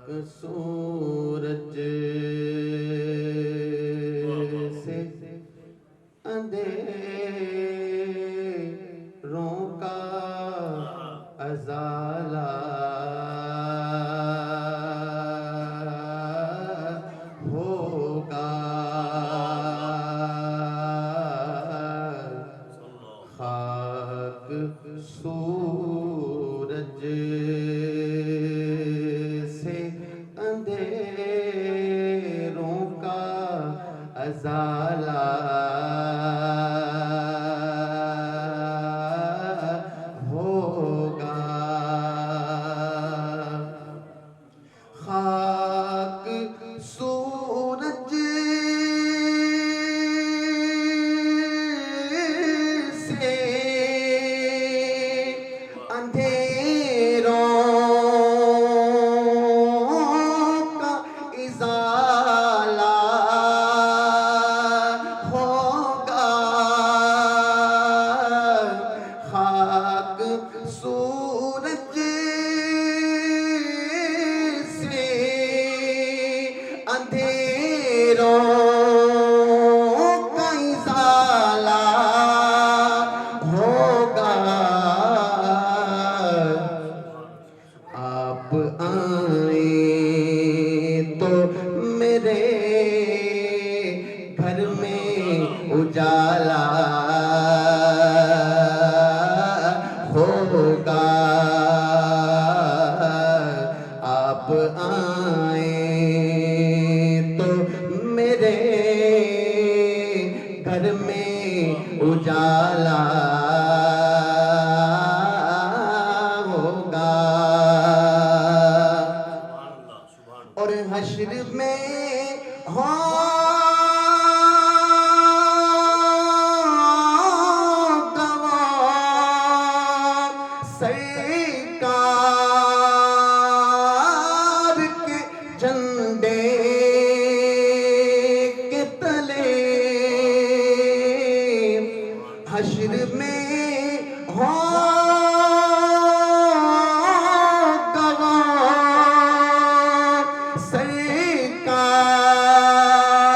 सूरज से अंधेरों का अज़ाला होगा। खाक सूरज से अंधेरों का अज़ाला होगा। खाक सूरज से अंधेरों का इज़ाला होगा। खाक सूरज से अंधेरों का इज़ाला होगा। आप आए तो मेरे घर में उजाला होगा। आप आए तो मेरे घर में उजाला होगा। और हश्र में सरकार के झंडे के तले हश्र में हो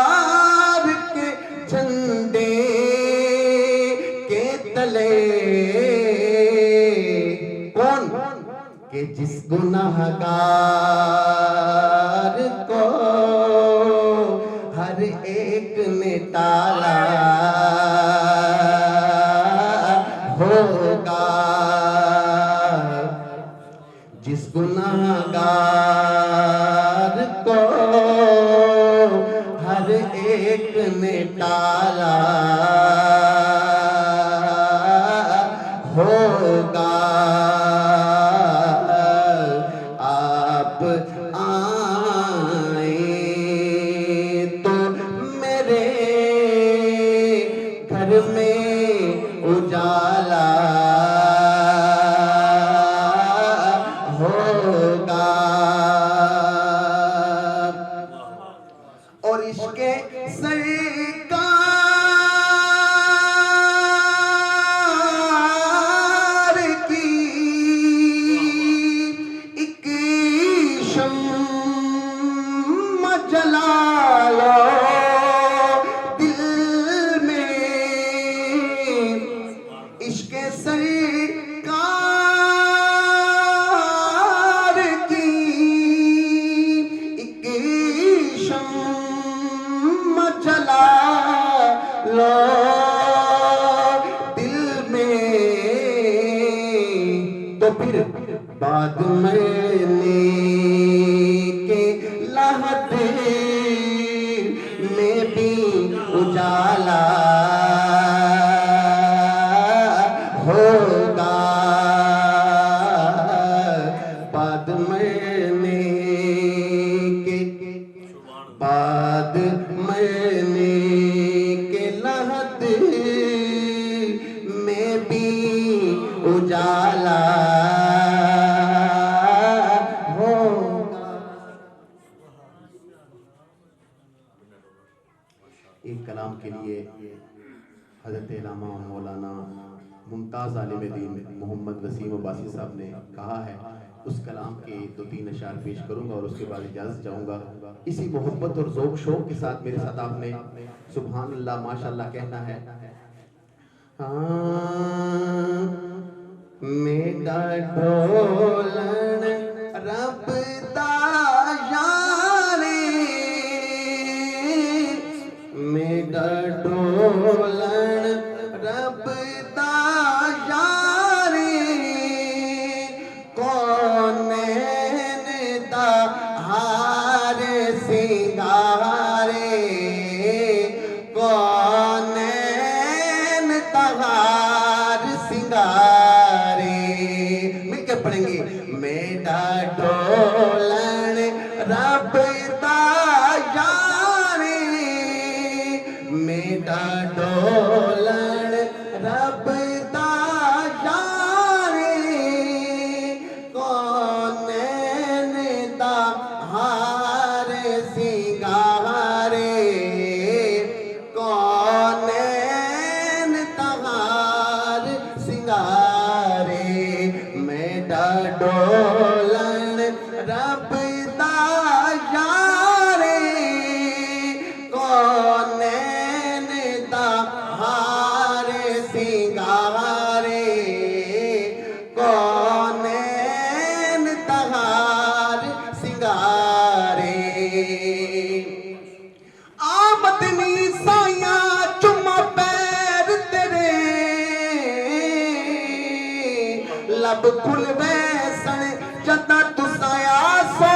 सरकार के झंडे के तले। कौन कि जिस गुनाहगार को हर एक ने टाला होगा। जिस गुनाहगार को हर एक ने टाला होगा। आप आए तो मेरे घर में उजाला होगा। और इसके सरकार की एक शम्मा जला लो दिल में। इसके सरकार की एक शम्मा जला लो दिल में। तो फिर बाद मरने के लहते में भी उजाला होगा। बाद मरने के बाद मरने के लहत में भी उजाला होगा। एक कलाम के लिए हज़रत इलामा मौलाना मुमताज़ आलिम दीन मोहम्मद वसीम अब्बासी साहब ने कहा है उस कलाम के 2-3 अशार पेश करूंगा और उसके बाद इजाज़त चाहूँगा। इसी मोहब्बत और ज़ौक़ शौक़ के साथ मेरे साथ आपने सुभान अल्लाह माशाअल्लाह कहना है। मेरा ढोलन रब दा यारे, मेरा ढोलन रब दा यारे, कौनैन दा हार सिंगारे, कौनैन दा हार सिंगारे। मिलकर पढ़ेंगे। मेरा ढोलन रब दा यारे, मेरा ढोलन रब दा यारे, कौनैन दा हार सिंगारे, कौनैन दा हार सिंगारे। मेरा ढोलन रब दा यारे, कौनैन दा हार सिंगारे, कौनैन दा हार सिंगारे। आमदनी साया चुम्मा पैर तेरे, लब खुल वैसन जदा तुसाया सो,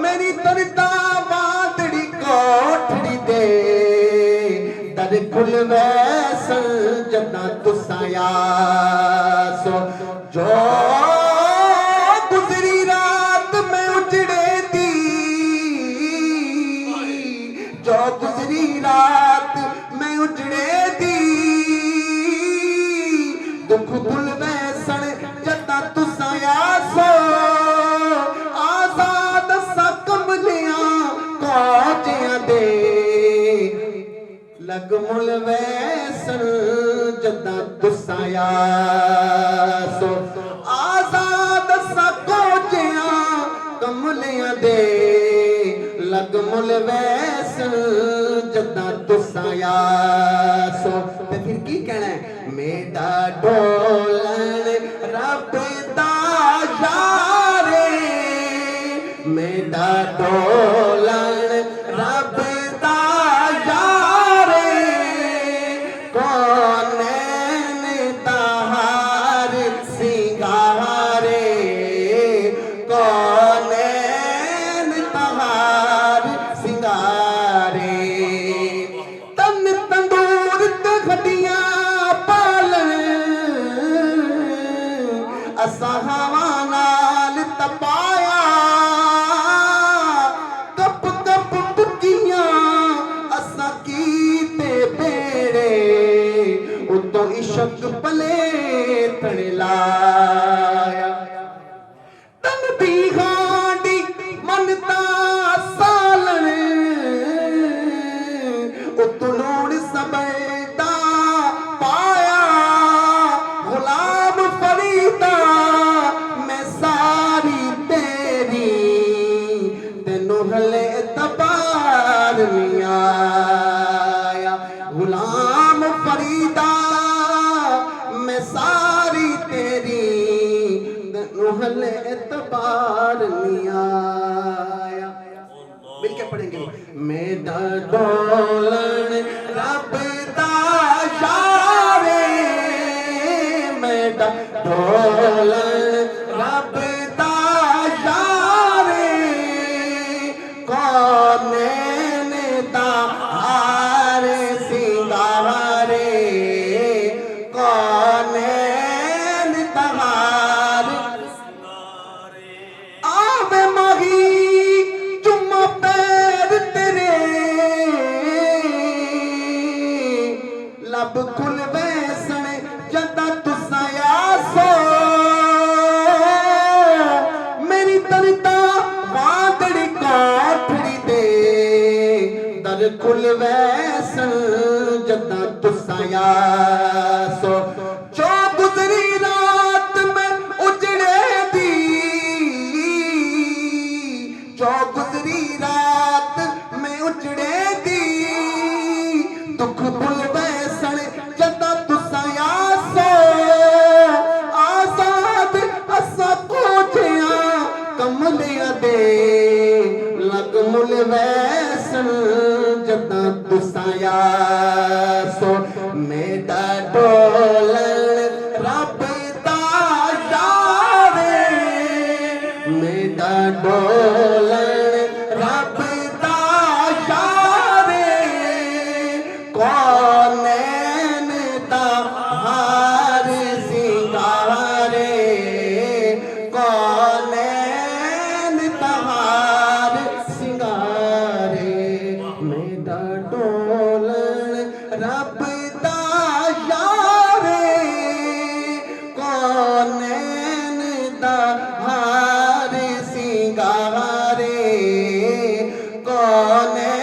मेरी तरता बादड़ी कोठड़ी दे, दर खुल वैसन जदा तुसाया सो। जो गुजरी रात में उजड़े दी, जो गुजरी रात में उजड़े दी, दुख भुल वैसन जदा तुसाया सो, आजाद सा कमलियां कोजियां दे, लग मुल वैसन जदा तुसाया सो, आजाद सा कोजियां कमलियां दे, लग मुल वैसन जदा तुसाया सो। ते फिर की कहना है। मेरा ढोलन रब दा यारे, मेरा ढोलन रब दा यारे, कौनैन दा हार सिंगारे, कौनैन दा हार सिंगारे। तन तंदूर ते खटियां पालन, असां हवा नाल तपाया, कप कप बुकियां असां कीते बेड़े, उतों इश्क पले तण लाया। तन दी हांडी मनता सालन, उतों लोड़ सबैदा पाया, गुलाम फरीदा मैं सारी तेरी, तेनू हले तबार नहीं आया। गुलाम फरीदा मैं सारी तेरी, तेनू हले तबार नहीं आया। मिलके पढ़ेंगे। मेरा ढोलन रब दा यारे, मेरा ढोलन रब दा यारे, कौनैन दा हार सिंगारे, कौनैन दा हार सिंगारे। आवे माही चुम्मा पैर तेरे, लब खुल वैसन जदा तुसाया सो, मेरी तरता बादड़ी कोठड़ी दे, दर खुल वैसन जदा तुसाया सो। जो गुजरी रात में लग मुल वैसन जदा तुसाया सो मेरा डोलन रब दा यारे मेरा डोलन रब दा यारे कौनैन दा हार सिंगारे कौनैन दा हार सिंगारे मेरा डोलन रब दा यारे कौनैन दा हार सिंगारे कौनैन